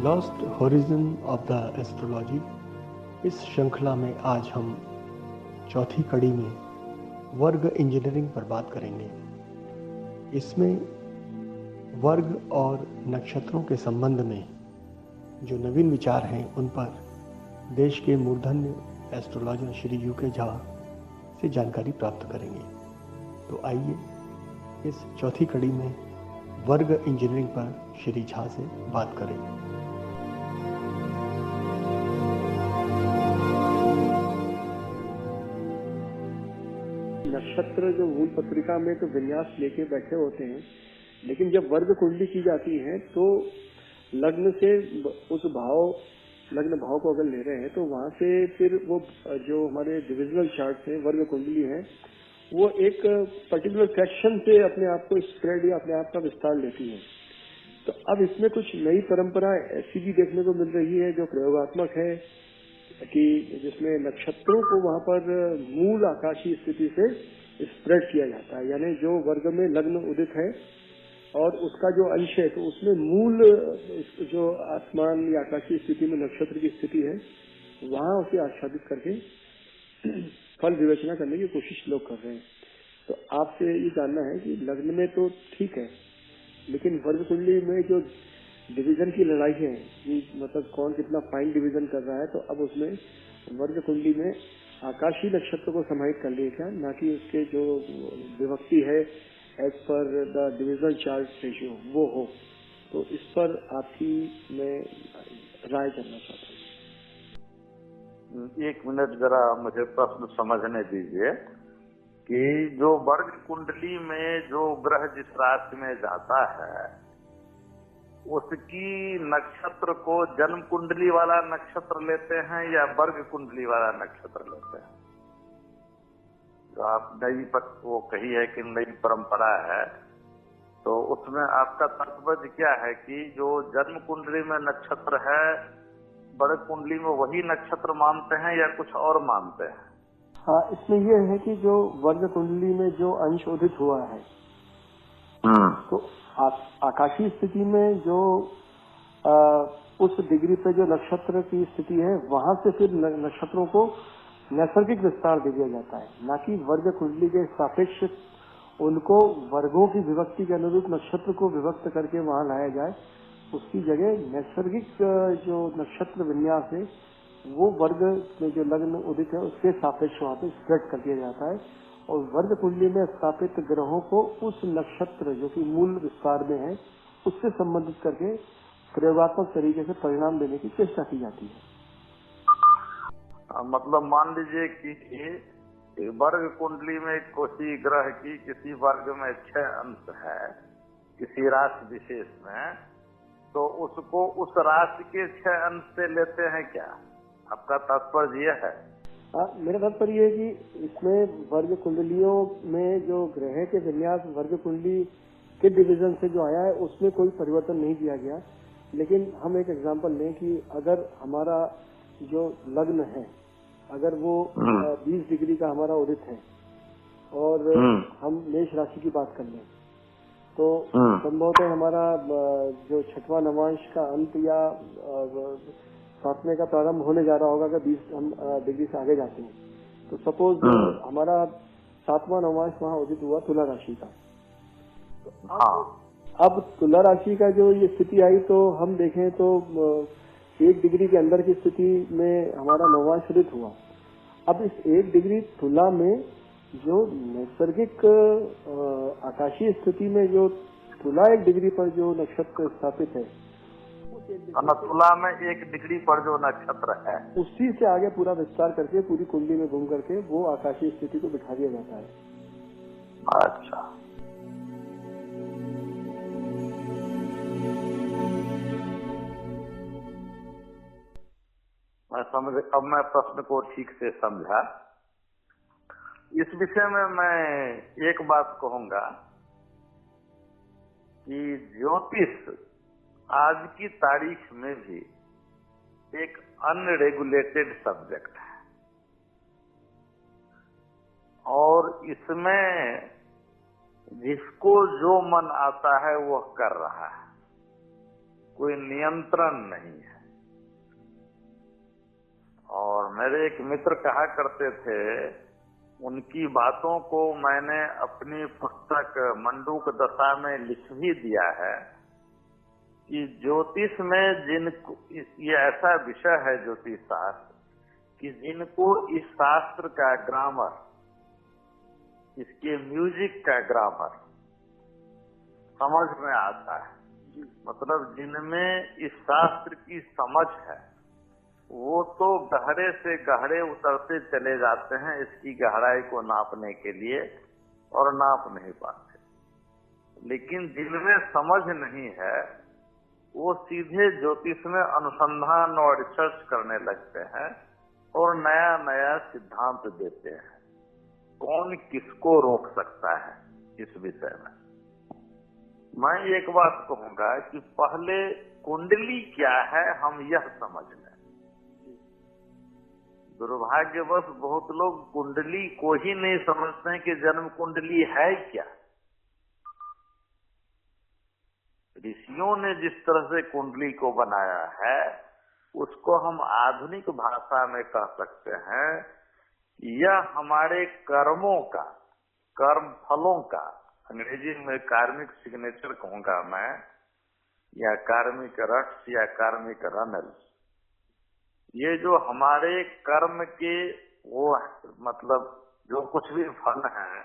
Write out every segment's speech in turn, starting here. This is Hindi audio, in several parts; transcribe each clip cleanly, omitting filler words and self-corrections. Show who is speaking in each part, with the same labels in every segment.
Speaker 1: Lost horizon of the astrology. इस श्रृंखला में आज हम चौथी कड़ी में वर्ग इंजीनियरिंग पर बात करेंगे। इसमें वर्ग और नक्षत्रों के संबंध में जो नवीन विचार हैं उन पर देश के मूर्धन्य एस्ट्रोलॉजर श्री यूके झा से जानकारी प्राप्त करेंगे। तो आइए इस चौथी कड़ी में वर्ग इंजीनियरिंग पर श्री झा से बात करें।
Speaker 2: नक्षत्र जो मूल पत्रिका में तो विन्यास लेके बैठे होते हैं, लेकिन जब वर्ग कुंडली की जाती है तो लग्न से उस लग्न भाव को अगर ले रहे हैं तो वहां से फिर वो जो हमारे डिविजनल चार्ट है, वर्ग कुंडली है, वो एक पर्टिकुलर सेक्शन से अपने आप को स्प्रेड या अपने आप का विस्तार लेती है। तो अब इसमें कुछ नई परंपरा ऐसी भी देखने को मिल रही है जो प्रयोगात्मक है कि जिसमें नक्षत्रों को वहां पर मूल आकाशीय स्थिति से स्प्रेड किया जाता है, यानी जो वर्ग में लग्न उदित है और उसका जो अंश है तो उसमें मूल जो आसमान या आकाशीय स्थिति में नक्षत्र की स्थिति है वहां उसे आच्छादित करके फल विवेचना करने की कोशिश लोग कर रहे हैं। तो आपसे ये जानना है कि लग्न में तो ठीक है, लेकिन वर्ग कुंडली में जो डिवीजन की लड़ाई है कि मतलब कौन कितना फाइन डिवीजन कर रहा है, तो अब उसमें वर्ग कुंडली में आकाशीय नक्षत्र को समाहित कर लिए क्या, ना कि उसके जो विभक्ति है as per the divisional chart ratio वो हो। तो इस पर आपकी मैं राय करना चाहता हूँ।
Speaker 3: एक मिनट जरा मुझे प्रश्न समझने दीजिए कि जो वर्ग कुंडली में जो ग्रह जिस राशि में जाता है उसकी नक्षत्र को जन्म कुंडली वाला नक्षत्र लेते हैं या वर्ग कुंडली वाला नक्षत्र लेते हैं? जो आप वो कही है कि नई परंपरा है, तो उसमें आपका तात्पर्य क्या है कि जो जन्म कुंडली में नक्षत्र है वर्ग कुंडली में वही नक्षत्र मानते हैं या कुछ और मानते हैं?
Speaker 2: हाँ, इसमें यह है कि जो वर्ग कुंडली में जो अंश उदित हुआ है तो आकाशीय स्थिति में जो उस डिग्री पे जो नक्षत्र की स्थिति है वहां से फिर नक्षत्रों को नैसर्गिक विस्तार दे दिया जाता है, ना कि वर्ग कुंडली के सापेक्ष उनको वर्गों की विभक्ति के अनुरूप नक्षत्र को विभक्त करके वहां लाया जाए। उसकी जगह नैसर्गिक जो नक्षत्र विन्यास है वो वर्ग में जो लग्न उदित है उसके सापेक्ष वहां पे स्प्रेड कर दिया जाता है और वर्ग कुंडली में स्थापित ग्रहों को उस नक्षत्र जो कि मूल विस्तार में है उससे संबंधित करके प्रयोगात्मक तरीके से परिणाम देने की चेष्टा की जाती है।
Speaker 3: मतलब मान लीजिए कि वर्ग कुंडली में किसी ग्रह की किसी वर्ग में 6 अंश है किसी राशि विशेष में, तो उसको उस राशि के 6 अंश से लेते हैं क्या? आपका तात्पर्य यह है?
Speaker 2: मेरा तात्पर्य यह है कि इसमें वर्ग कुंडलियों में जो ग्रह के विन्यास वर्ग कुंडली के डिवीजन से जो आया है उसमें कोई परिवर्तन नहीं किया गया। लेकिन हम एक एग्जांपल लें कि अगर हमारा जो लग्न है अगर वो 20 डिग्री का हमारा उदित है और हम मेष राशि की बात कर लें तो संभवतः हमारा जो 6वां नवांश का अंत या 7वें का प्रारंभ होने जा रहा होगा अगर 20 हम डिग्री से आगे जाते हैं। तो सपोज हमारा 7वां नवांश वहां उदित हुआ तुला राशि का। तो अब तुला राशि का जो ये स्थिति आई तो हम देखें तो 1 डिग्री के अंदर की स्थिति में हमारा नवांश उदित हुआ। अब इस 1 डिग्री तुला में जो नैसर्गिक आकाशीय स्थिति में जो तुला 1 डिग्री पर जो नक्षत्र स्थापित है
Speaker 3: तुला में 1 डिग्री पर जो नक्षत्र है
Speaker 2: उसी से आगे पूरा विस्तार करके पूरी कुंडली में घूम करके वो आकाशीय स्थिति को बिठा दिया जाता है।
Speaker 3: अच्छा, मैं समझ, अब मैं प्रश्न को ठीक से समझा। इस विषय में मैं एक बात कहूंगा कि ज्योतिष आज की तारीख में भी एक अनरेगुलेटेड सब्जेक्ट है और इसमें जिसको जो मन आता है वह कर रहा है। कोई नियंत्रण नहीं है। और मेरे एक मित्र कहा करते थे, उनकी बातों को मैंने अपनी पुस्तक मंडूक दशा में लिख भी दिया है कि ज्योतिष में जिनको, ये ऐसा विषय है ज्योतिष शास्त्र कि जिनको इस शास्त्र का ग्रामर, इसके म्यूजिक का ग्रामर समझ में आता है, मतलब जिनमें इस शास्त्र की समझ है, वो तो गहरे से गहरे उतरते चले जाते हैं इसकी गहराई को नापने के लिए और नाप नहीं पाते। लेकिन जिनमें समझ नहीं है वो सीधे ज्योतिष में अनुसंधान और रिसर्च करने लगते हैं और नया नया सिद्धांत देते हैं। कौन किसको रोक सकता है इस विषय में? मैं एक बात कहूंगा कि पहले कुंडली क्या है हम यह समझ लें। दुर्भाग्यवश बहुत लोग कुंडली को ही नहीं समझते हैं कि जन्म कुंडली है क्या। ऋषियों ने जिस तरह से कुंडली को बनाया है उसको हम आधुनिक भाषा में कह सकते हैं, यह हमारे कर्मों का, कर्म फलों का, अंग्रेजी में कार्मिक सिग्नेचर कहूंगा मैं, या कार्मिक रट्स या कार्मिक रनल, ये जो हमारे कर्म के वो मतलब जो कुछ भी फल है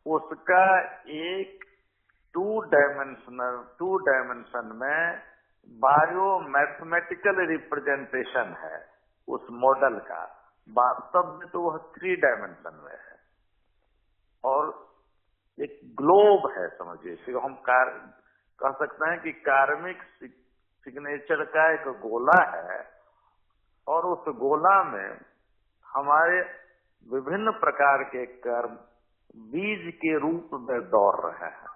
Speaker 3: उसका एक टू डायमेंशन में बायो मैथमेटिकल रिप्रेजेंटेशन है उस मॉडल का। वास्तव में तो वह 3 डायमेंशन में है और एक ग्लोब है, समझिए। फिर हम कह सकते हैं कि कार्मिक सिग्नेचर का एक गोला है और उस गोला में हमारे विभिन्न प्रकार के कर्म बीज के रूप में दौड़ रहे हैं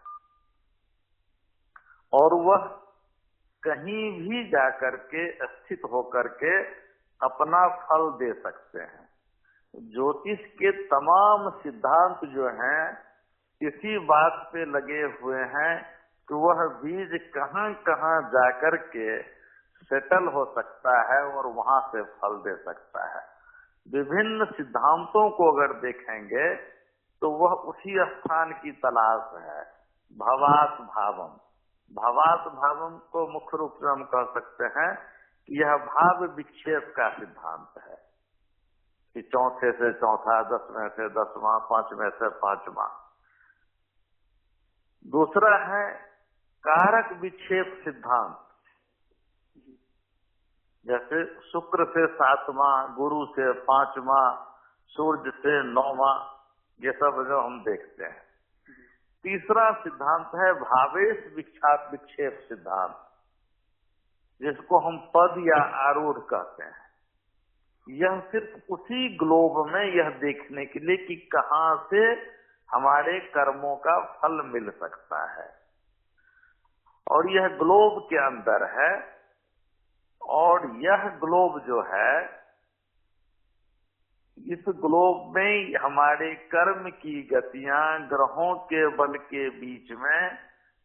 Speaker 3: और वह कहीं भी जाकर के स्थित होकर के अपना फल दे सकते हैं। ज्योतिष के तमाम सिद्धांत जो हैं इसी बात पे लगे हुए हैं कि वह बीज कहां कहां जाकर के सेटल हो सकता है और वहां से फल दे सकता है। विभिन्न सिद्धांतों को अगर देखेंगे तो वह उसी स्थान की तलाश है। भवात भावम, भवात भावम को मुख्य रूप से हम कह सकते हैं कि यह भाव विक्षेप का सिद्धांत है कि चौथे से चौथा, 10वें से 10वां, 5वें से 5वां। दूसरा है कारक विक्षेप सिद्धांत, जैसे शुक्र से 7वां, गुरु से 5वां, सूर्य से 9वां, ये सब जो हम देखते हैं। तीसरा सिद्धांत है भावेश विक्षेप सिद्धांत, जिसको हम पद या आरूढ़ कहते हैं। यह सिर्फ उसी ग्लोब में यह देखने के लिए कि कहां से हमारे कर्मों का फल मिल सकता है, और यह ग्लोब के अंदर है। और यह ग्लोब जो है, इस ग्लोब में हमारे कर्म की गतियां ग्रहों के बल के बीच में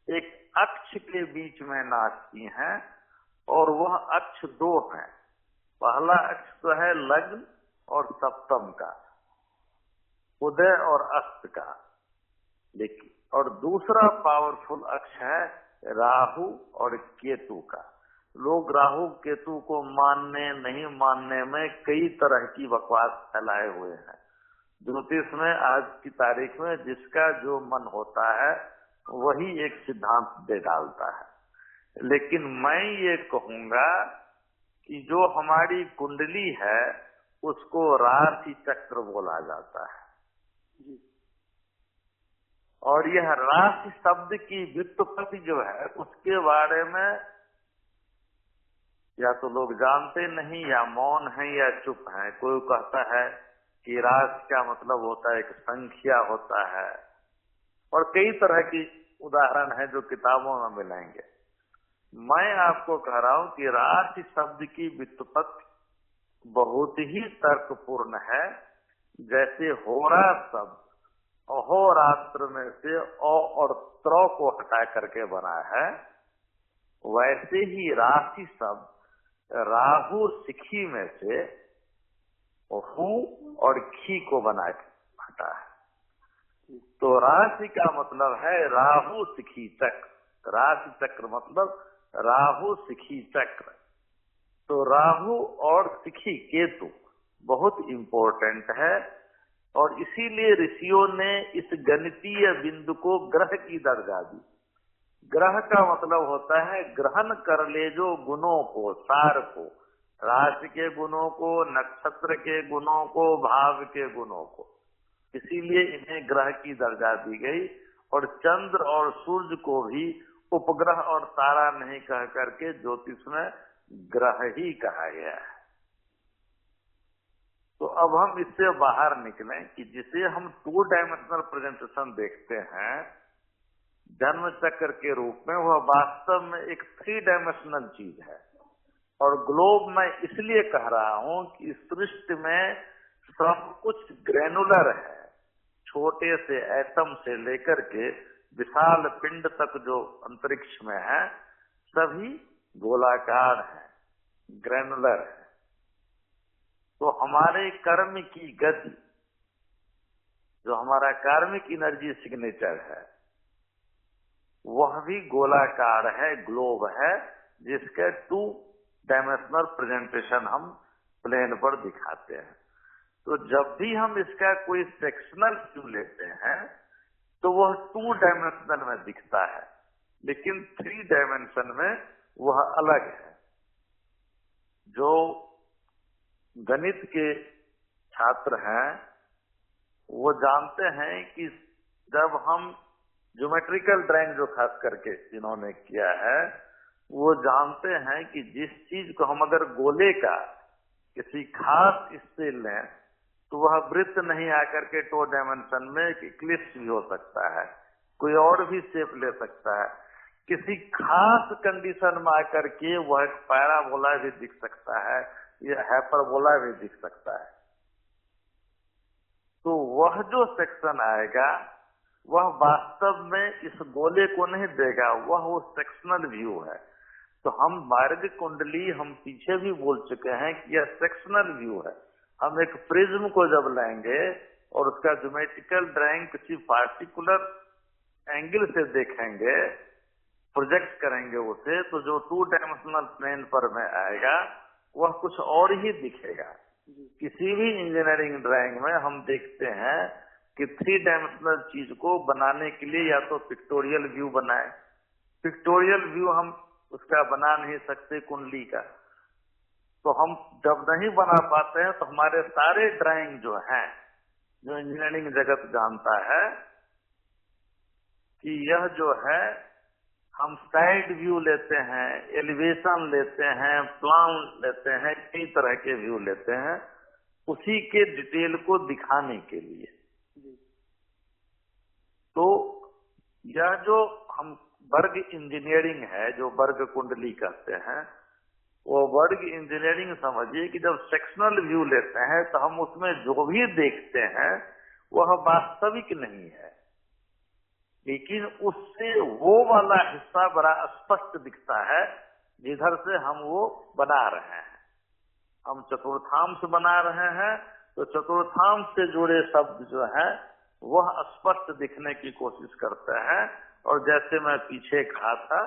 Speaker 3: एक अक्ष के बीच में नाचती हैं और वह अक्ष 2 है। पहला अक्ष तो है लग्न और सप्तम का, उदय और अस्त का, लेकिन और दूसरा पावरफुल अक्ष है राहु और केतु का। लोग राहु केतु को मानने नहीं मानने में कई तरह की बकवास फैलाए हुए हैं। ज्योतिष में आज की तारीख में जिसका जो मन होता है वही एक सिद्धांत दे डालता है। लेकिन मैं ये कहूंगा कि जो हमारी कुंडली है उसको राशि चक्र बोला जाता है, और यह राशि शब्द की व्युत्पत्ति जो है उसके बारे में या तो लोग जानते नहीं, या मौन है, या चुप है। कोई कहता है कि राशि का मतलब होता है एक संख्या होता है, और कई तरह की उदाहरण है जो किताबों में मिलेंगे। मैं आपको कह रहा हूं कि राशि शब्द की व्युत्पत्ति बहुत ही तर्कपूर्ण है। जैसे होरा शब्द अहोरात्र में से औ और त्र को हटा करके बना है, वैसे ही राशि शब्द राहु सिखी में से हु और खी को बना हटा है। तो राशि का मतलब है राहु सिखी चक्र, राशि चक्र मतलब राहु सिखी चक्र। तो राहु और सिखी केतु बहुत इंपॉर्टेंट है, और इसीलिए ऋषियों ने इस गणितीय बिंदु को ग्रह की दर्जा दी। ग्रह का मतलब होता है ग्रहण कर ले जो गुणों को, सार को, राशि के गुणों को, नक्षत्र के गुणों को, भाव के गुणों को, इसीलिए इन्हें ग्रह की दर्जा दी गई। और चंद्र और सूर्य को भी उपग्रह और तारा नहीं कह करके ज्योतिष में ग्रह ही कहा गया है। तो अब हम इससे बाहर निकलें कि जिसे हम 2 डायमेंशनल प्रेजेंटेशन देखते हैं जन्म चक्र के रूप में, वह वास्तव में एक 3 डायमेंशनल चीज है। और ग्लोब मैं इसलिए कह रहा हूं कि सृष्टि में सब कुछ ग्रेनुलर है, छोटे से एटम से लेकर के विशाल पिंड तक जो अंतरिक्ष में है सभी गोलाकार है, ग्रेनुलर है। तो हमारे कर्म की गति, जो हमारा कार्मिक एनर्जी सिग्नेचर है, वह भी गोलाकार है, ग्लोब है, जिसके 2 डायमेंशनल प्रेजेंटेशन हम प्लेन पर दिखाते हैं। तो जब भी हम इसका कोई सेक्शनल व्यू लेते हैं तो वह 2 डायमेंशनल में दिखता है, लेकिन 3 डायमेंशन में वह अलग है। जो गणित के छात्र हैं वो जानते हैं कि जब हम ज्योमेट्रिकल ड्राइंग जो खास करके जिन्होंने किया है वो जानते हैं कि जिस चीज को हम अगर गोले का किसी खास इससे लें तो वह वृत्त नहीं आकर के 2 डायमेंशन में एक इक्लिप्स भी हो सकता है, कोई और भी शेप ले सकता है, किसी खास कंडीशन में आकर के वह एक पैराबोला भी दिख सकता है, या हाइपरबोला भी दिख सकता है। तो वह जो सेक्शन आएगा वह वास्तव में इस गोले को नहीं देगा, वह वो सेक्शनल व्यू है। तो हम मार्ग कुंडली हम पीछे भी बोल चुके हैं कि यह सेक्शनल व्यू है। हम एक प्रिज्म को जब लेंगे और उसका ज्योमेट्रिकल ड्राइंग किसी पार्टिकुलर एंगल से देखेंगे, प्रोजेक्ट करेंगे उसे, तो जो 2 डायमेंशनल प्लेन पर में आएगा वह कुछ और ही दिखेगा। किसी भी इंजीनियरिंग ड्राइंग में हम देखते हैं कि 3 डायमेंशनल चीज को बनाने के लिए या तो पिक्टोरियल व्यू बनाए, पिक्टोरियल व्यू हम उसका बना नहीं सकते कुंडली का, तो हम जब नहीं बना पाते हैं तो हमारे सारे ड्राइंग जो हैं, जो इंजीनियरिंग जगत जानता है कि यह जो है हम साइड व्यू लेते हैं, एलिवेशन लेते हैं, प्लान लेते हैं, कई तरह के व्यू लेते हैं उसी के डिटेल को दिखाने के लिए। तो यह जो हम वर्ग इंजीनियरिंग है, जो वर्ग कुंडली कहते हैं, वो वर्ग इंजीनियरिंग समझिए कि जब सेक्शनल व्यू लेते हैं तो हम उसमें जो भी देखते हैं वह वास्तविक नहीं है, लेकिन उससे वो वाला हिस्सा बड़ा स्पष्ट दिखता है जिधर से हम वो बना रहे हैं। हम चतुर्थांश बना रहे हैं तो चतुर्थांश से जुड़े शब्द जो है वह स्पष्ट दिखने की कोशिश करते हैं। और जैसे मैं पीछे कहा था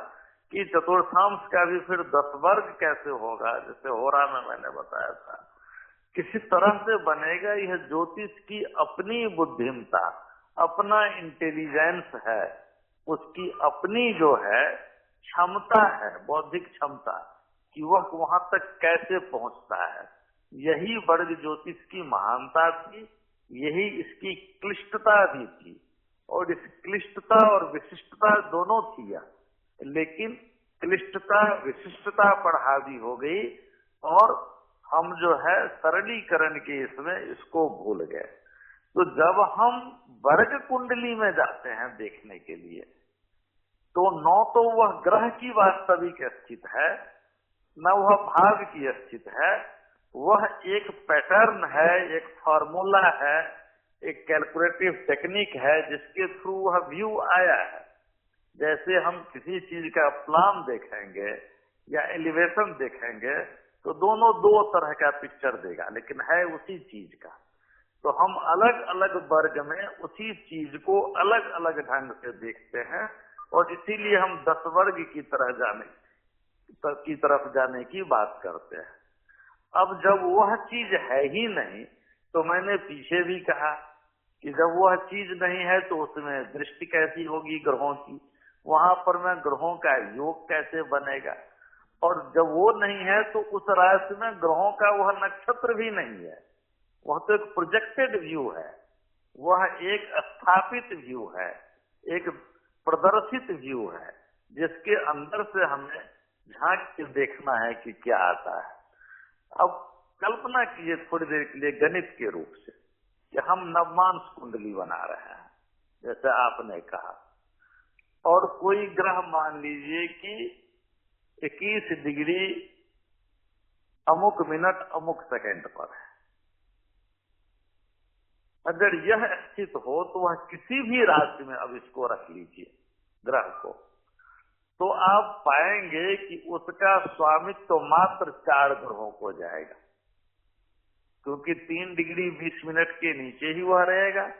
Speaker 3: कि चतुर्थांश का भी फिर 10 वर्ग कैसे होगा, जैसे होरा में मैंने बताया था, किसी तरह से बनेगा। यह ज्योतिष की अपनी बुद्धिमता, अपना इंटेलिजेंस है, उसकी अपनी जो है क्षमता है, बौद्धिक क्षमता, कि वह वहां तक कैसे पहुंचता है। यही वर्ग ज्योतिष की महानता थी, यही इसकी क्लिष्टता भी थी। और इस क्लिष्टता और विशिष्टता दोनों थी, लेकिन क्लिष्टता विशिष्टता पर हावी हो गई और हम जो है सरलीकरण के इसमें इसको भूल गए। तो जब हम वर्ग कुंडली में जाते हैं देखने के लिए, तो न तो वह ग्रह की वास्तविक स्थिति है, न वह भाव की स्थिति है, वह एक पैटर्न है, एक फॉर्मूला है, एक कैलकुलेटिव टेक्निक है जिसके थ्रू वह व्यू आया है। जैसे हम किसी चीज का प्लान देखेंगे या एलिवेशन देखेंगे तो दोनों दो तरह का पिक्चर देगा, लेकिन है उसी चीज का। तो हम अलग अलग वर्ग में उसी चीज को अलग अलग ढंग से देखते हैं, और इसीलिए हम 10 वर्ग की तरफ जाने की बात करते हैं। अब जब वह चीज है ही नहीं, तो मैंने पीछे भी कहा कि जब वह चीज नहीं है तो उसमें दृष्टि कैसी होगी ग्रहों की, वहां पर मैं ग्रहों का योग कैसे बनेगा, और जब वो नहीं है तो उस राशि में ग्रहों का वह नक्षत्र भी नहीं है। वह तो एक प्रोजेक्टेड व्यू है, वह एक स्थापित व्यू है, एक प्रदर्शित व्यू है, जिसके अंदर से हमें झांक के देखना है कि क्या आता है। अब कल्पना कीजिए थोड़ी देर के लिए गणित के रूप से कि हम नवमांश कुंडली बना रहे हैं, जैसे आपने कहा, और कोई ग्रह मान लीजिए कि 21 डिग्री अमुक मिनट अमुक सेकंड पर है। अगर यह स्थित हो तो वह किसी भी राशि में, अब इसको रख लीजिए ग्रह को, तो आप पाएंगे कि उसका स्वामित्व तो मात्र 4 ग्रहों को जाएगा, क्योंकि 3 डिग्री 20 मिनट के नीचे ही वह रहेगा।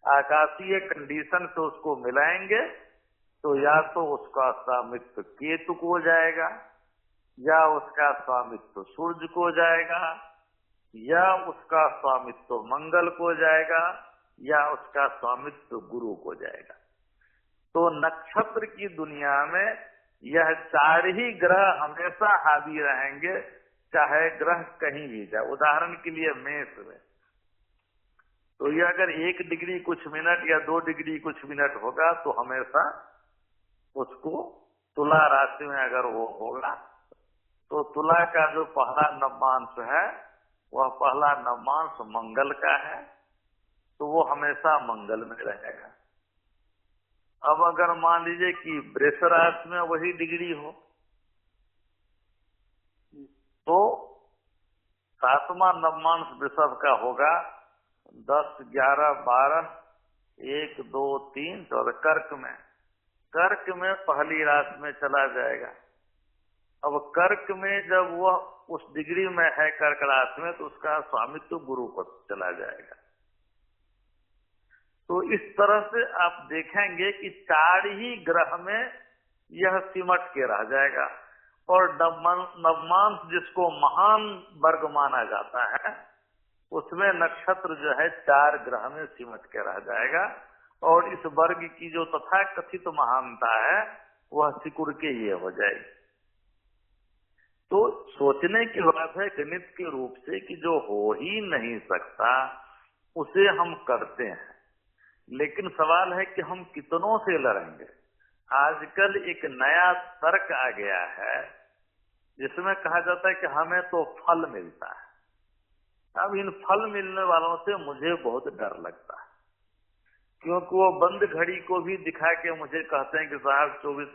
Speaker 3: आकाशीय कंडीशन से उसको मिलाएंगे तो या तो उसका स्वामित्व केतु को जाएगा, या उसका स्वामित्व सूर्य को जाएगा, या उसका स्वामित्व मंगल को जाएगा, या उसका स्वामित्व गुरु को जाएगा। तो नक्षत्र की दुनिया में यह 4 ही ग्रह हमेशा हावी रहेंगे, चाहे ग्रह कहीं भी जाए। उदाहरण के लिए मेष में तो ये अगर 1 डिग्री कुछ मिनट या 2 डिग्री कुछ मिनट होगा तो हमेशा उसको तुला राशि में अगर वो होगा तो तुला का जो पहला नवमांश है वह पहला नवमांश मंगल का है, तो वो हमेशा मंगल में रहेगा। अब अगर मान लीजिए कि वृष राशि में वही डिग्री हो तो 7वां नवमांश वृषभ का होगा 10, 11, 12, 1, 2, 3, 14 कर्क में पहली राशि में चला जाएगा। अब कर्क में जब वह उस डिग्री में है कर्क राशि में तो उसका स्वामित्व गुरु पर चला जाएगा। तो इस तरह से आप देखेंगे कि 4 ही ग्रह में यह सिमट के रह जाएगा, और नवमांश जिसको महान वर्ग माना जाता है उसमें नक्षत्र जो है 4 ग्रह में सिमट के रह जाएगा, और इस वर्ग की जो तथाकथित महानता है वह सिकुड़ के ये हो जाएगी। तो सोचने की बात है गणित के रूप से कि जो हो ही नहीं सकता उसे हम करते हैं, लेकिन सवाल है कि हम कितनों से लड़ेंगे। आजकल एक नया तर्क आ गया है जिसमें कहा जाता है कि हमें तो फल मिलता है। अब इन फल मिलने वालों से मुझे बहुत डर लगता है, क्योंकि वो बंद घड़ी को भी दिखा के मुझे कहते हैं कि साहब 24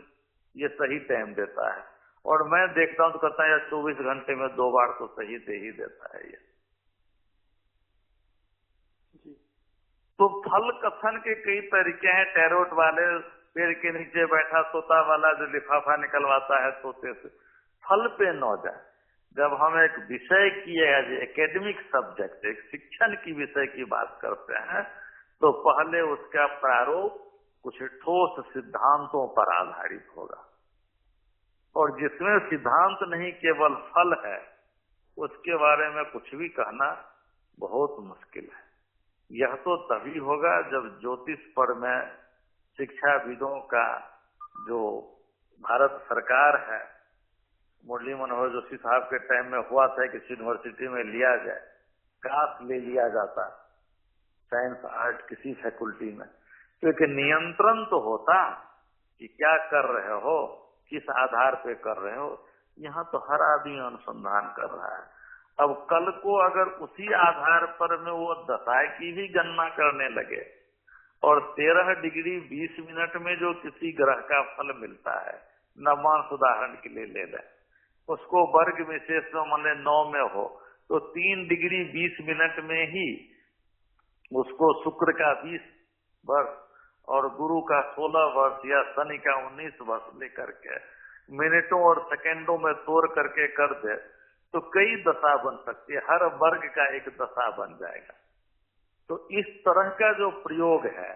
Speaker 3: ये सही टाइम देता है, और मैं देखता हूं तो कहता है यार 24 घंटे में 2 बार तो सही दे ही देता है ये। तो फल कथन के कई तरीके हैं। टैरोट वाले पेड़ के नीचे बैठा तोता वाला जो लिफाफा निकलवाता है तोते से, फल पे न जाए। जब हम एक विषय की एकेडमिक सब्जेक्ट, एक शिक्षण की विषय की बात करते हैं तो पहले उसका प्रारूप कुछ ठोस सिद्धांतों पर आधारित होगा, और जिसमें सिद्धांत नहीं केवल फल है उसके बारे में कुछ भी कहना बहुत मुश्किल है। यह तो तभी होगा जब ज्योतिष पर में शिक्षाविदों का जो भारत सरकार है, मुरली मनोहर जोशी साहब के टाइम में हुआ था कि यूनिवर्सिटी में लिया जाए, क्लास ले लिया जाता साइंस आर्ट किसी फैकल्टी में, तो एक नियंत्रण तो होता कि क्या कर रहे हो, किस आधार पे कर रहे हो। यहाँ तो हर आदमी अनुसंधान कर रहा है। अब कल को अगर उसी आधार पर में वो दशा की भी गणना करने लगे और 13 डिग्री 20 मिनट में जो किसी ग्रह का फल मिलता है, नवमांश उदाहरण के लिए ले लें, उसको वर्ग विशेष में मान लें 9 में हो तो 3 डिग्री 20 मिनट में ही उसको शुक्र का 20 वर्ष और गुरु का 16 वर्ष या शनि का 19 वर्ष लेकर के मिनटों और सेकेंडों में तोड़ करके कर दे तो कई दशा बन सकती है, हर वर्ग का एक दशा बन जाएगा। तो इस तरह का जो प्रयोग है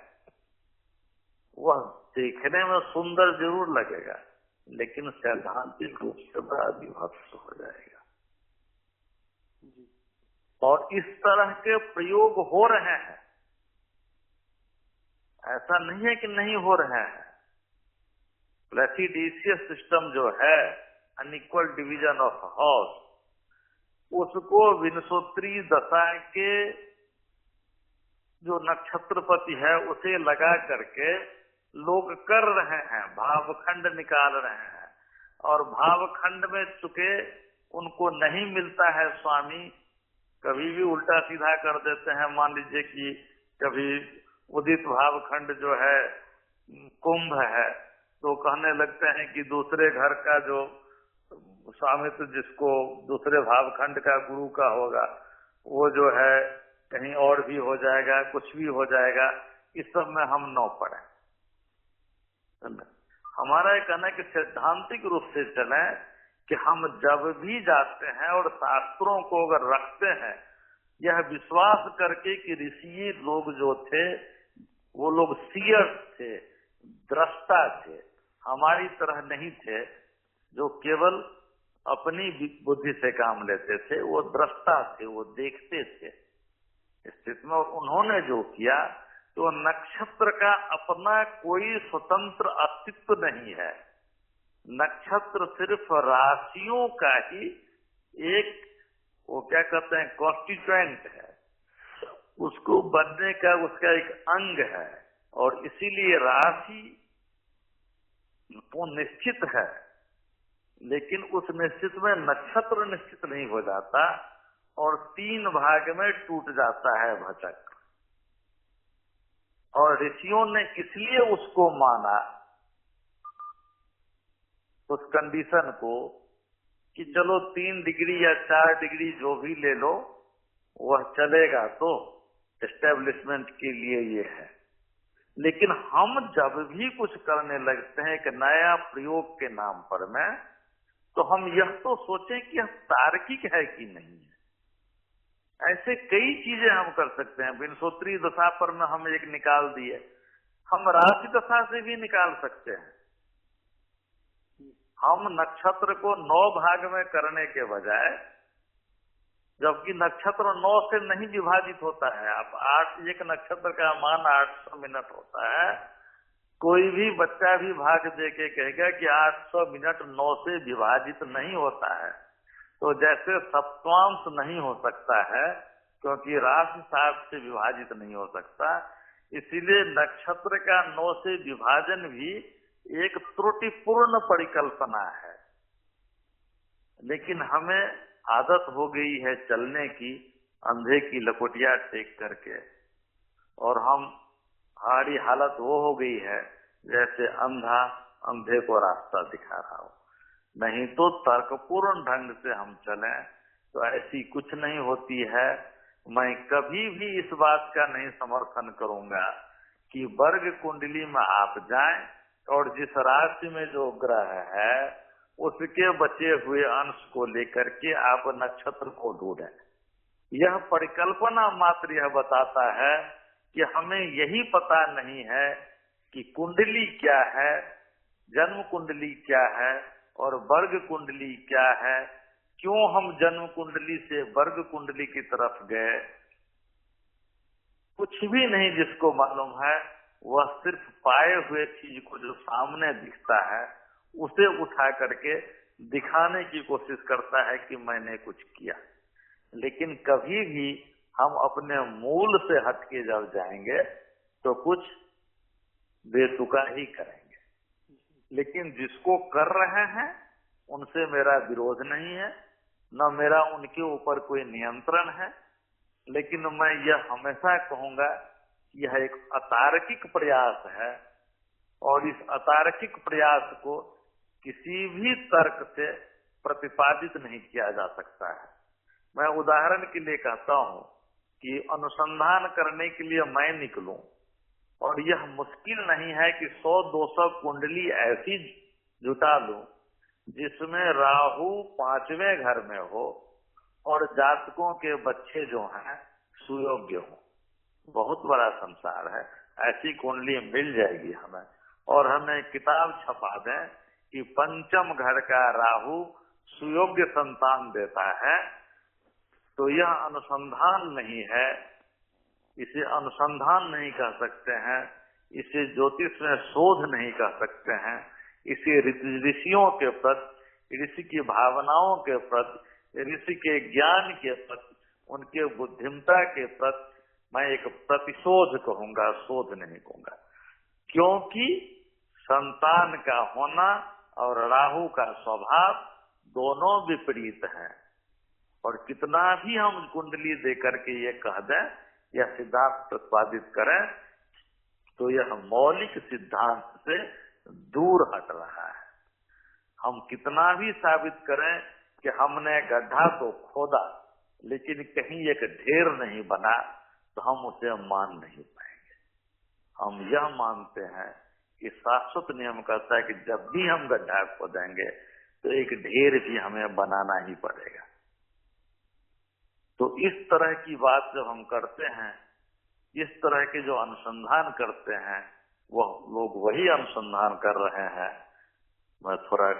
Speaker 3: वह देखने में सुंदर जरूर लगेगा, लेकिन सैद्धांतिक रूप से बड़ा विभत्स हो जाएगा। और इस तरह के प्रयोग हो रहे हैं, ऐसा नहीं है कि नहीं हो रहे हैं। प्लेसिडेशियस सिस्टम जो है, अनइक्वल डिवीजन ऑफ हाउस, उसको विंशोत्तरी दशा के जो नक्षत्रपति है उसे लगा करके लोग कर रहे हैं, भावखंड निकाल रहे हैं। और भावखंड में चुके उनको नहीं मिलता है स्वामी, कभी भी उल्टा सीधा कर देते हैं। मान लीजिए कि कभी उदित भावखंड जो है कुंभ है, तो कहने लगते हैं कि दूसरे घर का जो स्वामित्व जिसको दूसरे भावखंड का गुरु का होगा वो जो है कहीं और भी हो जाएगा, कुछ भी हो जाएगा। इस सब में हम न पड़े। हमारा ये कहना है कि सैद्धांतिक रूप से चले कि हम जब भी जाते हैं और शास्त्रों को अगर रखते हैं, यह विश्वास करके कि ऋषि लोग जो थे वो लोग सीयर्स थे, दृष्टा थे, हमारी तरह नहीं थे जो केवल अपनी बुद्धि से काम लेते थे। वो दृष्टा थे, वो देखते थे स्थिति में। और उन्होंने जो किया तो नक्षत्र का अपना कोई स्वतंत्र अस्तित्व नहीं है। नक्षत्र सिर्फ राशियों का ही एक, वो क्या कहते हैं, कॉन्स्टिट्यूएंट है, उसको बनने का उसका एक अंग है। और इसीलिए राशि तो निश्चित है, लेकिन उस निश्चित में नक्षत्र निश्चित नहीं हो जाता और 3 भाग में टूट जाता है भचक। और ऋषियों ने इसलिए उसको माना, उस कंडीशन को, कि चलो 3 डिग्री या 4 डिग्री जो भी ले लो वह चलेगा, तो एस्टेब्लिशमेंट के लिए ये है। लेकिन हम जब भी कुछ करने लगते हैं एक नया प्रयोग के नाम पर में, तो हम यह तो सोचें कि यह तार्किक है कि नहीं है। ऐसे कई चीजें हम कर सकते हैं। विंशोत्तरी दशा पर में हम एक निकाल दिए, हम राशि दशा से भी निकाल सकते हैं। हम नक्षत्र को 9 भाग में करने के बजाय, जबकि नक्षत्र 9 से नहीं विभाजित होता है। आप 8, एक नक्षत्र का मान 800 मिनट होता है। कोई भी बच्चा भी भाग दे के कहेगा कि 800 मिनट 9 से विभाजित नहीं होता है। तो जैसे सप्तमांश नहीं हो सकता है, क्योंकि राशि 7 से विभाजित नहीं हो सकता, इसीलिए नक्षत्र का 9 से विभाजन भी एक त्रुटिपूर्ण परिकल्पना है। लेकिन हमें आदत हो गई है चलने की, अंधे की लकोटिया टेक करके, और हमारी हालत वो हो गई है जैसे अंधा अंधे को रास्ता दिखा रहा हो। नहीं तो तर्कपूर्ण ढंग से हम चलें तो ऐसी कुछ नहीं होती है। मैं कभी भी इस बात का नहीं समर्थन करूंगा कि वर्ग कुंडली में आप जाएं और जिस राशि में जो ग्रह है उसके बचे हुए अंश को लेकर के आप नक्षत्र को ढूंढें। यह परिकल्पना मात्र यह बताता है कि हमें यही पता नहीं है कि कुंडली क्या है, जन्म कुंडली क्या है और वर्ग कुंडली क्या है। क्यों हम जन्म कुंडली से वर्ग कुंडली की तरफ गए, कुछ भी नहीं जिसको मालूम है। वह सिर्फ पाए हुए चीज को जो सामने दिखता है उसे उठा करके दिखाने की कोशिश करता है कि मैंने कुछ किया। लेकिन कभी भी हम अपने मूल से हटके जब जाएंगे तो कुछ बेतुका ही करेंगे। लेकिन जिसको कर रहे हैं उनसे मेरा विरोध नहीं है, न मेरा उनके ऊपर कोई नियंत्रण है। लेकिन मैं यह हमेशा कहूंगा कि यह एक अतार्किक प्रयास है और इस अतार्किक प्रयास को किसी भी तर्क से प्रतिपादित नहीं किया जा सकता है। मैं उदाहरण के लिए कहता हूं कि अनुसंधान करने के लिए मैं निकलूं और यह मुश्किल नहीं है कि 100-200 कुंडली ऐसी जुटा लूं जिसमें राहु 5वें घर में हो और जातकों के बच्चे जो हैं सुयोग्य हो। बहुत बड़ा संसार है, ऐसी कुंडली मिल जाएगी हमें। और हमें किताब छपा दें कि 5म घर का राहु सुयोग्य संतान देता है, तो यह अनुसंधान नहीं है, इसे अनुसंधान नहीं कह सकते हैं, इसे ज्योतिष में शोध नहीं कह सकते हैं, इसे ऋषियों के प्रति, ऋषि की भावनाओं के प्रति, ऋषि के ज्ञान के प्रति, उनके बुद्धिमता के प्रति मैं एक प्रतिशोध कहूंगा, शोध नहीं कहूंगा। क्योंकि संतान का होना और राहु का स्वभाव दोनों विपरीत हैं। और कितना भी हम कुंडली देकर के ये कह दें या सिद्धांत प्रतिपादित करें, तो यह मौलिक सिद्धांत से दूर हट रहा है। हम कितना भी साबित करें कि हमने गड्ढा तो खोदा लेकिन कहीं एक ढेर नहीं बना, तो हम उसे मान नहीं पाएंगे। हम यह मानते हैं कि शाश्वत नियम कहता है कि जब भी हम गड्ढा खोदेंगे तो एक ढेर भी हमें बनाना ही पड़ेगा। तो इस तरह की बात जब हम करते हैं, इस तरह के जो अनुसंधान करते हैं, वह लोग वही अनुसंधान कर रहे हैं। मैं थोड़ा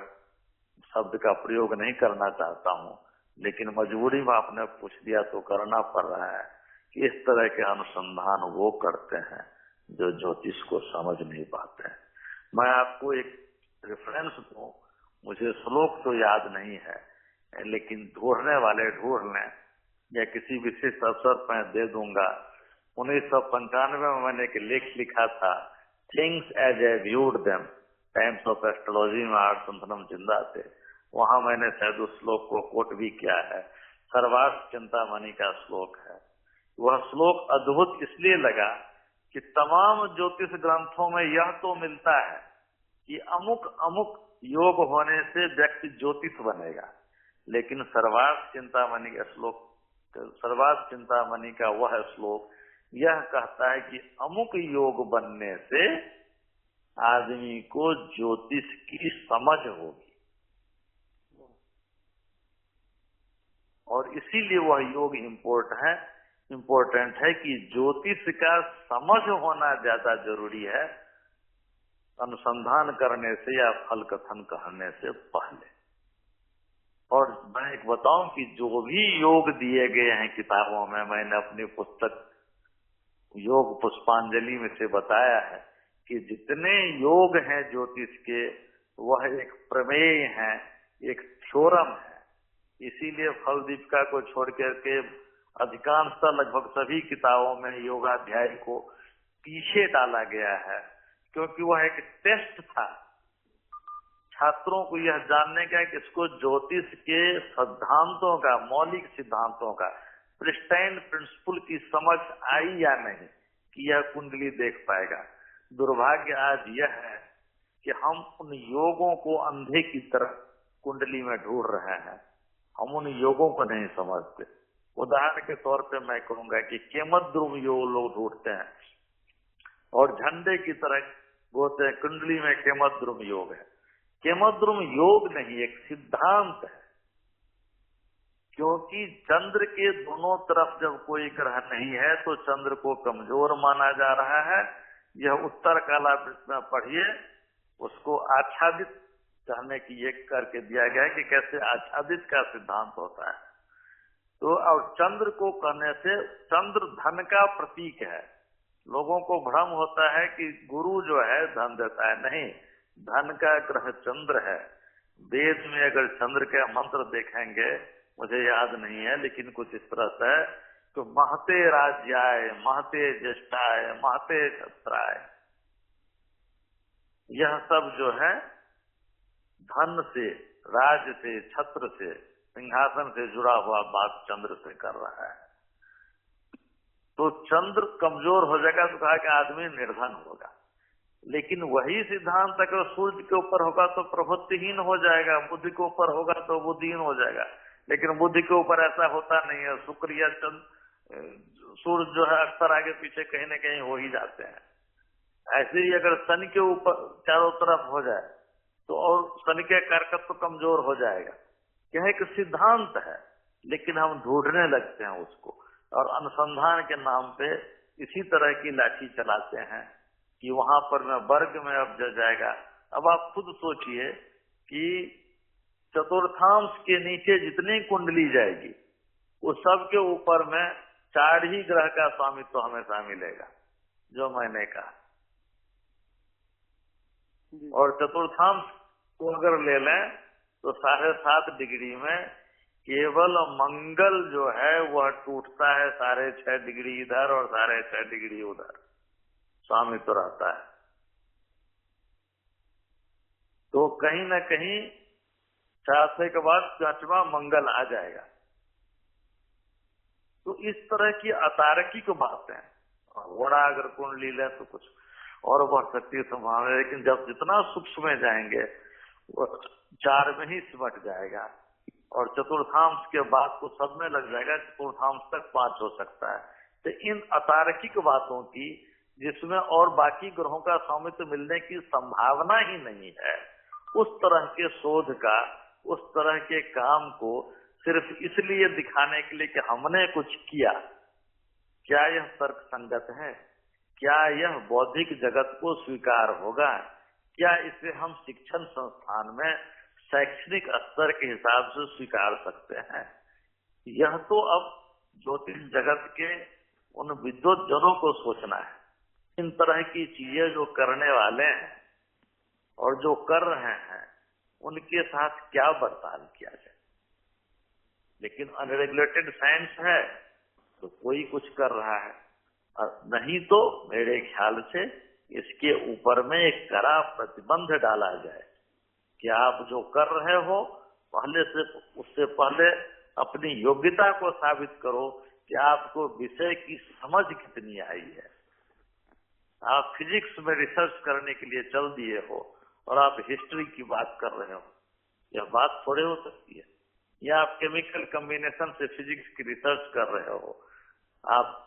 Speaker 3: शब्द का प्रयोग नहीं करना चाहता हूं, लेकिन मजबूरी में आपने पूछ दिया तो करना पड़ रहा है कि इस तरह के अनुसंधान वो करते हैं जो ज्योतिष को समझ नहीं पाते हैं। मैं आपको एक रेफरेंस दूं, मुझे श्लोक तो याद नहीं है, लेकिन ढूंढने वाले ढूंढ लें या किसी विशिष्ट अवसर पर दे दूंगा। 1995 में मैंने एक लेख लिखा था, things as I viewed them, times of astrology में आर संतनम जिंदा थे। वहां मैंने शायद उस श्लोक को कोट भी किया है, सर्वार्थ चिंतामणि का श्लोक है। वह श्लोक अद्भुत इसलिए लगा कि तमाम ज्योतिष ग्रंथों में यह तो मिलता है कि अमुक अमुक योग होने से व्यक्ति ज्योतिष बनेगा, लेकिन सर्वार्थ चिंतामणि का श्लोक, सर्वार्थ चिंतामणि का वह श्लोक यह कहता है कि अमुक योग बनने से आदमी को ज्योतिष की समझ होगी। और इसीलिए वह योग इम्पोर्टेंट है कि ज्योतिष का समझ होना ज्यादा जरूरी है अनुसंधान करने से या फल कथन करने से पहले। और मैं एक बताऊं कि जो भी योग दिए गए हैं किताबों में, मैंने अपनी पुस्तक योग पुष्पांजलि में से बताया है कि जितने योग हैं ज्योतिष के, वह एक प्रमेय है, एक थ्योरम है। इसीलिए फल दीपिका को छोड़ करके अधिकांशतः लगभग सभी किताबों में योगाध्याय को पीछे डाला गया है, क्योंकि वह एक टेस्ट था छात्रों को यह जानने का कि इसको ज्योतिष के सिद्धांतों का, मौलिक सिद्धांतों का, प्रिस्टाइन प्रिंसिपल की समझ आई या नहीं कि यह कुंडली देख पाएगा। दुर्भाग्य आज यह है कि हम उन योगों को अंधे की तरह कुंडली में ढूंढ रहे हैं, हम उन योगों को नहीं समझते। उदाहरण के तौर पे मैं कहूंगा कि केमद्रुम योग लोग ढूंढते हैं और झंडे की तरह बोलते हैं कुंडली में केमद्रुम योग है। केमद्रुम योग नहीं, एक सिद्धांत है, क्योंकि चंद्र के दोनों तरफ जब कोई ग्रह नहीं है तो चंद्र को कमजोर माना जा रहा है। यह उत्तर काला में पढ़िए, उसको आच्छादित कहने की एक करके दिया गया है कि कैसे आच्छादित का सिद्धांत होता है। तो और चंद्र को कहने से, चंद्र धन का प्रतीक है। लोगों को भ्रम होता है कि गुरु जो है धन देता है, नहीं, धन का ग्रह चंद्र है। वेद में अगर चंद्र के मंत्र देखेंगे, मुझे याद नहीं है लेकिन कुछ इस तरह से है, तो महते राज्याय, महते ज्येष्ठाय, महते छत्राय, यह सब जो है धन से, राज से, छत्र से, सिंहासन से जुड़ा हुआ बात चंद्र से कर रहा है। तो चंद्र कमजोर हो जाएगा तो कहा कि आदमी निर्धन होगा, लेकिन वही सिद्धांत अगर सूर्य के ऊपर होगा तो प्रभुत्वहीन हो जाएगा, बुद्धि के ऊपर होगा तो बुद्धिहीन हो जाएगा। लेकिन बुद्धि के ऊपर ऐसा होता नहीं है। शुक्र या सूर्य जो है अक्सर आगे पीछे कहीं न कहीं हो ही जाते हैं। ऐसे ही अगर शनि के ऊपर चारों तरफ हो जाए तो और शनि के कारकत्व कमजोर हो जाएगा। यह एक सिद्धांत है, लेकिन हम ढूंढने लगते हैं उसको और अनुसंधान के नाम पे इसी तरह की लाठी चलाते हैं कि वहां पर में वर्ग में अब जाएगा। अब आप खुद सोचिए कि चतुर्थांश के नीचे जितनी कुंडली जाएगी वो सब के ऊपर में 4 ही ग्रह का स्वामित्व तो हमेशा मिलेगा, जो मैंने कहा। और चतुर्थांश को अगर ले लें तो 7.5 डिग्री में केवल मंगल जो है वह टूटता है 6.5 डिग्री इधर और 6.5 डिग्री उधर, स्वामित्व रहता है। तो कहीं न कहीं 4 के बाद 5वां मंगल आ जाएगा। तो इस तरह की अतार्किक बातें, घोड़ा अगर कुंडली ले तो कुछ और बढ़ सकती है संभावना, लेकिन जब जितना सूक्ष्म में जाएंगे वो 4 में ही सिमट जाएगा और चतुर्थांश के बाद तो सब में लग जाएगा, चतुर्थांश तक 5 हो सकता है। तो इन अतार्किक बातों की, जिसमें और बाकी ग्रहों का स्वामित्व मिलने की संभावना ही नहीं है, उस तरह के शोध का, उस तरह के काम को सिर्फ इसलिए दिखाने के लिए कि हमने कुछ किया, क्या यह तर्क संगत है? क्या यह बौद्धिक जगत को स्वीकार होगा? क्या इसे हम शिक्षण संस्थान में शैक्षणिक स्तर के हिसाब से स्वीकार सकते हैं? यह तो अब ज्योतिष जगत के उन विद्वत जनों को सोचना है। इन तरह की चीजें जो करने वाले हैं और जो कर रहे हैं उनके साथ क्या बर्ताव किया जाए। लेकिन अनरेगुलेटेड साइंस है तो कोई कुछ कर रहा है, और नहीं तो मेरे ख्याल से इसके ऊपर में एक कड़ा प्रतिबंध डाला जाए कि आप जो कर रहे हो पहले से, उससे पहले अपनी योग्यता को साबित करो कि आपको विषय की समझ कितनी आई है। आप फिजिक्स में रिसर्च करने के लिए चल दिए हो और आप हिस्ट्री की बात कर रहे हो, यह बात थोड़े हो सकती है। या आप केमिकल कॉम्बिनेशन से फिजिक्स की रिसर्च कर रहे हो, आप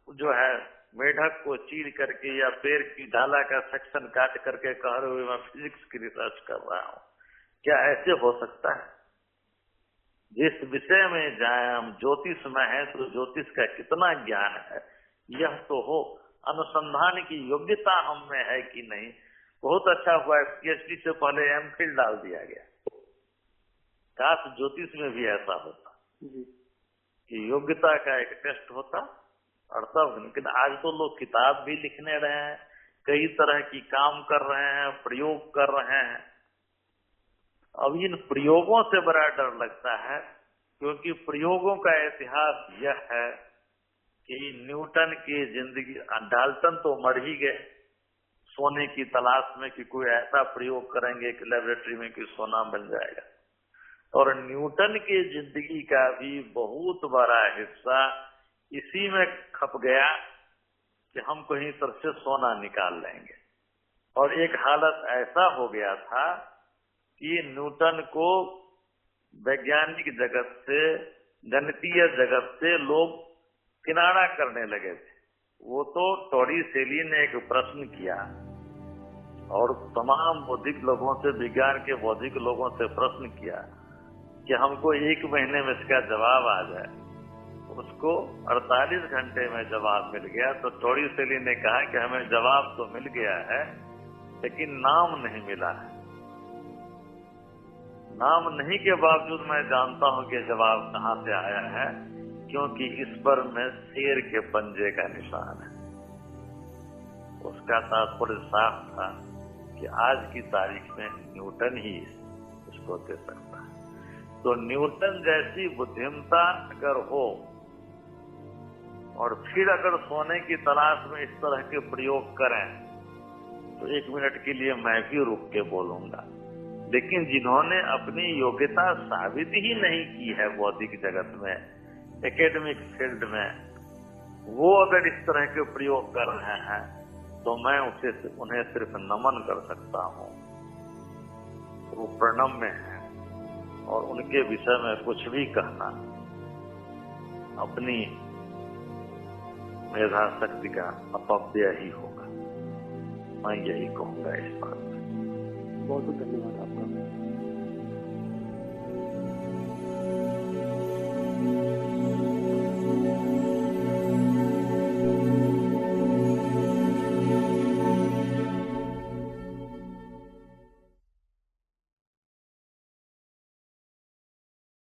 Speaker 3: जो है मेढक को चीर करके या पेड़ की डाला का सेक्शन काट करके कह रहे हो मैं फिजिक्स की रिसर्च कर रहा हूँ, क्या ऐसे हो सकता है? जिस विषय में जाए हम, ज्योतिष में है तो ज्योतिष का कितना ज्ञान है यह तो हो, अनुसंधान की योग्यता हम में है कि नहीं। बहुत अच्छा हुआ पीएचडी से पहले एमफिल डाल दिया गया। काश ज्योतिष में भी ऐसा होता कि योग्यता का एक टेस्ट होता और तब। लेकिन आज तो लोग किताब भी लिखने रहे हैं, कई तरह की काम कर रहे हैं, प्रयोग कर रहे हैं। अब इन प्रयोगों से बड़ा डर लगता है, क्योंकि प्रयोगों का इतिहास यह है कि न्यूटन की जिंदगी, डाल्टन तो मर ही गए सोने की तलाश में कि कोई ऐसा प्रयोग करेंगे कि लेबोरेटरी में कि सोना बन जाएगा। और न्यूटन की जिंदगी का भी बहुत बड़ा हिस्सा इसी में खप गया कि हम कहीं तरह से सोना निकाल लेंगे। और एक हालत ऐसा हो गया था कि न्यूटन को वैज्ञानिक जगत से, गणितीय जगत से लोग किनारा करने लगे थे। वो तो टॉरीसेली ने एक प्रश्न किया और तमाम बौद्धिक लोगों से, विज्ञान के बौद्धिक लोगों से प्रश्न किया कि हमको 1 महीने में इसका जवाब आ जाए। उसको 48 घंटे में जवाब मिल गया। तो टॉरीसेली ने कहा कि हमें जवाब तो मिल गया है लेकिन नाम नहीं मिला है। नाम नहीं के बावजूद मैं जानता हूं कि जवाब कहां से आया है, क्योंकि इस पर में शेर के पंजे का निशान है। उसका तात्पर्य साफ था कि आज की तारीख में न्यूटन ही इसको दे सकता है। तो न्यूटन जैसी बुद्धिमता अगर हो और फिर अगर सोने की तलाश में इस तरह के प्रयोग करें तो 1 मिनट के लिए मैं भी रुक के बोलूंगा। लेकिन जिन्होंने अपनी योग्यता साबित ही नहीं की है बौद्धिक जगत में, एकेडमिक फील्ड में, वो अगर इस तरह के प्रयोग कर रहे हैं तो मैं उन्हें सिर्फ नमन कर सकता हूँ। वो प्रणम्य है और उनके विषय में कुछ भी कहना अपनी मेधा शक्ति का अपव्यय ही होगा। मैं यही कहूंगा इस बात में।
Speaker 2: बहुत बहुत धन्यवाद आपका।